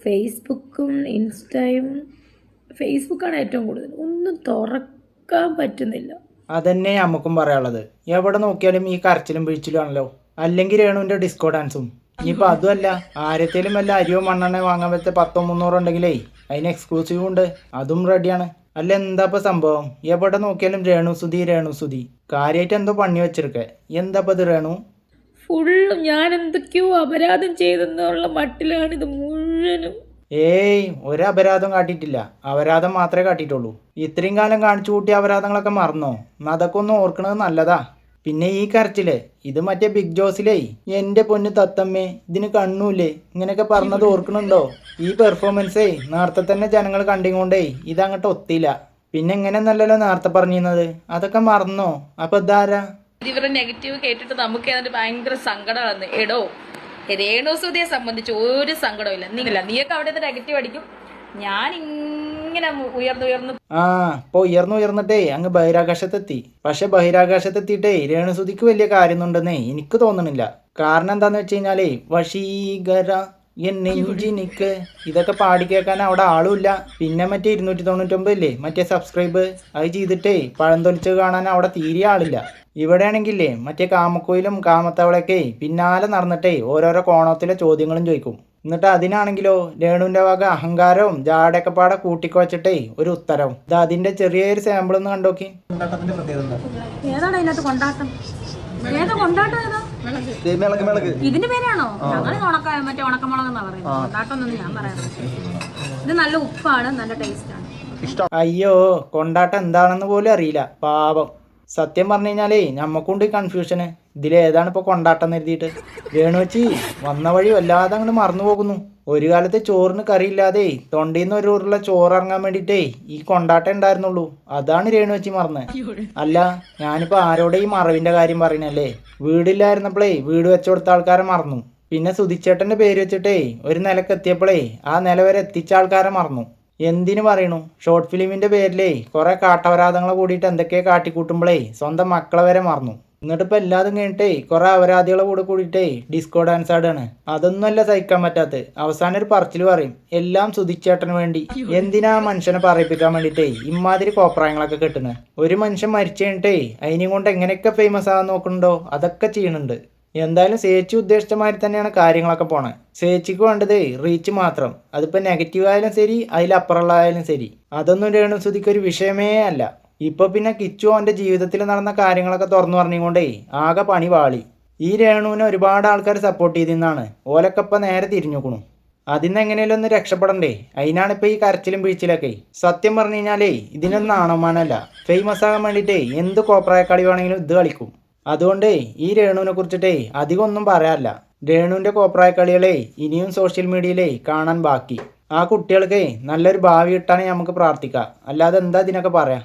ഫേസ്ബുക്കും ഇൻസ്റ്റയും ഫേസ്ബുക്കാണ് ഏറ്റവും കൂടുതൽ. ഒന്നും തുറക്കാൻ പറ്റുന്നില്ല. അതന്നെ നമുക്കും പറയാനുള്ളത്. എവിടെ നോക്കിയാലും ഈ കരച്ചിലും പിഴിച്ചിലും ആണല്ലോ. അല്ലെങ്കിൽ രേണുവിൻ്റെ ഡിസ്കോ ഡാൻസും. ഇനിയിപ്പോൾ അതുമല്ല, ആരത്തേലും വല്ല അരിയോ മണ്ണെണ്ണ വാങ്ങാൻ പറ്റ 10-300 ഉണ്ടെങ്കിലേ അതിന് എക്സ്ക്ലൂസീവ് ഉണ്ട്, അതും റെഡിയാണ്. അല്ല എന്താ ഇപ്പോൾ സംഭവം? എവിടെ നോക്കിയാലും രേണു സുധി. കാര്യമായിട്ട് എന്തോ പണി വെച്ചിരിക്കേ. എന്താ ഇപ്പോൾ ഇത് രേണു? ഫുള്ളും ഞാൻ എന്തൊക്കെയോ അപരാധം ചെയ്തെന്നുള്ള മട്ടിലാണ് ഇത് മുഴുവനും. ഏയ്, ഒരു അപരാധം കാട്ടിയിട്ടില്ല. അപരാധം മാത്രമേ കാട്ടിയിട്ടുള്ളൂ. ഇത്രയും കാലം കാണിച്ചു കൂട്ടിയ അപരാധങ്ങളൊക്കെ മറന്നോ? അതൊക്കെ ഒന്ന് ഓർക്കണത് നല്ലതാ. പിന്നെ ഈ കരച്ചില്, ഇത് മറ്റേ ബിഗ് ജോസിലേ എൻ്റെ പൊന്ന് തത്തമ്മേ ഇതിന് കണ്ണൂല്ലേ ഇങ്ങനെയൊക്കെ പറഞ്ഞത് ഓർക്കണുണ്ടോ? ഈ പെർഫോമൻസേ നേരത്തെ തന്നെ ജനങ്ങൾ കണ്ടിങ്ങോണ്ടേ ഇതങ്ങോട്ട് ഒത്തില്ല. പിന്നെ എങ്ങനെയെന്നല്ലല്ലോ നേരത്തെ പറഞ്ഞിരുന്നത്, അതൊക്കെ മറന്നോ? അപ്പൊ ഇതാരാ? ഇവരുടെ നെഗറ്റീവ് കേട്ടിട്ട് നമുക്ക് അതിന് ഭയങ്കര സങ്കടമാണ്. എടോ, രേണുസുതിയെ സംബന്ധിച്ച് ഒരു സങ്കടമില്ല. നീയൊക്കെ അവിടെ നെഗറ്റീവ് അടിക്കും, ഞാൻ ഇങ്ങനെ ഉയർന്നു ഇപ്പൊ ഉയർന്നിട്ടേ അങ്ങ് ബഹിരാകാശത്തെത്തി. പക്ഷെ ബഹിരാകാശത്തെത്തിയിട്ടേ രേണുസുതിക്ക് വലിയ കാര്യമൊന്നുണ്ടെന്നേ എനിക്ക് തോന്നണില്ല. കാരണം എന്താന്ന് വെച്ച് കഴിഞ്ഞാലേ വശീകര എന്നെഞ്ചിനിക്ക് ഇതൊക്കെ പാടി കേൾക്കാൻ അവിടെ ആളുമില്ല. പിന്നെ മറ്റേ 299 ഇല്ലേ മറ്റേ സബ്സ്ക്രൈബ്, അത് ചെയ്തിട്ടേ പഴം തൊലിച്ച് കാണാൻ അവിടെ തീരെ ആളില്ല. ഇവിടെ ആണെങ്കിലേ മറ്റേ കാമക്കോയിലും കാമത്തവളൊക്കെ പിന്നാലെ നടന്നിട്ടേ ഓരോരോ കോണത്തിലെ ചോദ്യങ്ങളും ചോദിക്കും. എന്നിട്ട് അതിനാണെങ്കിലോ രേണുവിൻ്റെ വക അഹങ്കാരവും ജാടയൊക്കെ പാടെ കൂട്ടിക്കുവച്ചിട്ടേ ഒരു ഉത്തരവും. ഇത് അതിന്റെ ചെറിയൊരു സാമ്പിൾ ഒന്ന് കണ്ടോക്കി. ഏതാണ് അതിനകത്ത് കൊണ്ടാട്ടം? ഇതിന്റെ പേരാണോ? ഞങ്ങൾ മറ്റേ ഉണക്കമുളക് എന്നാ പറയുന്നത്. കൊണ്ടാട്ടം ഞാൻ പറയാറ്. ഇത് നല്ല ഉപ്പാണ്, നല്ല ടേസ്റ്റ് ആണ്. അയ്യോ, കൊണ്ടാട്ടം എന്താണെന്ന് പോലും അറിയില്ല പാവം. സത്യം പറഞ്ഞു കഴിഞ്ഞാലേ ഞമ്മക്കുണ്ട് കൺഫ്യൂഷന്, ഇതിലേതാണ് ഇപ്പോൾ കൊണ്ടാട്ടം എഴുതിയിട്ട്. രേണുവച്ചി വന്ന വഴി വല്ലാതെ അങ്ങോട്ട് മറന്നു പോകുന്നു. ഒരു കാലത്ത് ചോറിന് കറിയില്ലാതെ തൊണ്ടയിൽ നിന്ന് ഒരു ഉരുള ചോറ് ഇറങ്ങാൻ വേണ്ടിയിട്ടേ ഈ കൊണ്ടാട്ടം ഉണ്ടായിരുന്നുള്ളൂ. അതാണ് രേണുവച്ചി മറന്ന്. അല്ല, ഞാനിപ്പോൾ ആരോടെ ഈ മറവിൻ്റെ കാര്യം പറയണല്ലേ? വീടില്ലായിരുന്നപ്പോഴേ വീട് വെച്ചു കൊടുത്ത ആൾക്കാരെ മറന്നു. പിന്നെ സുധിച്ചേട്ടൻ്റെ പേര് വെച്ചിട്ടേ ഒരു നിലക്കെത്തിയപ്പോഴേ ആ നില വരെ എത്തിച്ച ആൾക്കാരെ മറന്നു. എന്തിനു പറയണു, ഷോർട്ട് ഫിലിമിൻ്റെ പേരിലേ കുറേ കാട്ടപരാധങ്ങൾ കൂടിയിട്ട് എന്തൊക്കെയോ കാട്ടിക്കൂട്ടുമ്പോഴേ സ്വന്തം മക്കളെ വരെ മറന്നു. എന്നിട്ടിപ്പോൾ എല്ലാതും കഴിഞ്ഞിട്ടേ കുറേ അപരാധികളെ കൂടെ കൂടിയിട്ടേ ഡിസ്കോ ഡാൻസ് ആടാണ്. അതൊന്നുമല്ല സഹിക്കാൻ പറ്റാത്ത. അവസാനം ഒരു പറച്ചിൽ പറയും, എല്ലാം സുധിച്ചേട്ടന് വേണ്ടി. എന്തിനാ മനുഷ്യനെ പറയിപ്പിക്കാൻ വേണ്ടിയിട്ടേ ഇമാതിരി കോപ്രായങ്ങളൊക്കെ കിട്ടുന്നത്? ഒരു മനുഷ്യൻ മരിച്ചു കഴിഞ്ഞിട്ടേ അതിനെയും കൊണ്ട് എങ്ങനെയൊക്കെ ഫേമസ് ആകാൻ നോക്കുന്നുണ്ടോ അതൊക്കെ ചെയ്യുന്നുണ്ട്. എന്തായാലും ചേച്ചി ഉദ്ദേശിച്ച മാതിരി തന്നെയാണ് കാര്യങ്ങളൊക്കെ പോണേ. ചേച്ചിക്ക് വേണ്ടത് റീച്ച് മാത്രം. അതിപ്പോൾ നെഗറ്റീവ് ആയാലും ശരി, അതിലപ്പുറമുള്ളതായാലും ശരി, അതൊന്നും രേണുസുതിക്ക് ഒരു വിഷയമേ അല്ല. ഇപ്പോൾ പിന്നെ കിച്ചു അവൻ്റെ ജീവിതത്തിൽ നടന്ന കാര്യങ്ങളൊക്കെ തുറന്നു പറഞ്ഞുകൊണ്ടേ ആകെ പണി പാളി. ഈ രേണുവിനെ ഒരുപാട് ആൾക്കാർ സപ്പോർട്ട് ചെയ്തിരുന്നാണ്. ഓലൊക്കെ ഇപ്പം നേരെ തിരിഞ്ഞുക്കണു. അതിന്ന് എങ്ങനെയല്ലോ ഒന്ന് രക്ഷപ്പെടണ്ടേ? അതിനാണ് ഇപ്പോൾ ഈ കരച്ചിലും പിഴിച്ചിലൊക്കെ. സത്യം പറഞ്ഞു കഴിഞ്ഞാലേ ഇതിനൊന്നും ആണോമാനല്ല. ഫേമസ് ആകാൻ വേണ്ടിയിട്ടേ എന്ത് കോപ്രായ കളി വേണമെങ്കിലും ഇത് കളിക്കും. അതുകൊണ്ടേ ഈ രേണുവിനെ കുറിച്ചിട്ടേ അധികം ഒന്നും പറയാനില്ല. രേണുവിൻ്റെ കോപ്രായ കളികളെ ഇനിയും സോഷ്യൽ മീഡിയയിലേ കാണാൻ ബാക്കി. ആ കുട്ടികൾക്ക് നല്ലൊരു ഭാവി കിട്ടാൻ നമുക്ക് പ്രാർത്ഥിക്കാം. അല്ലാതെ എന്താ ഇതിനൊക്കെ പറയാം.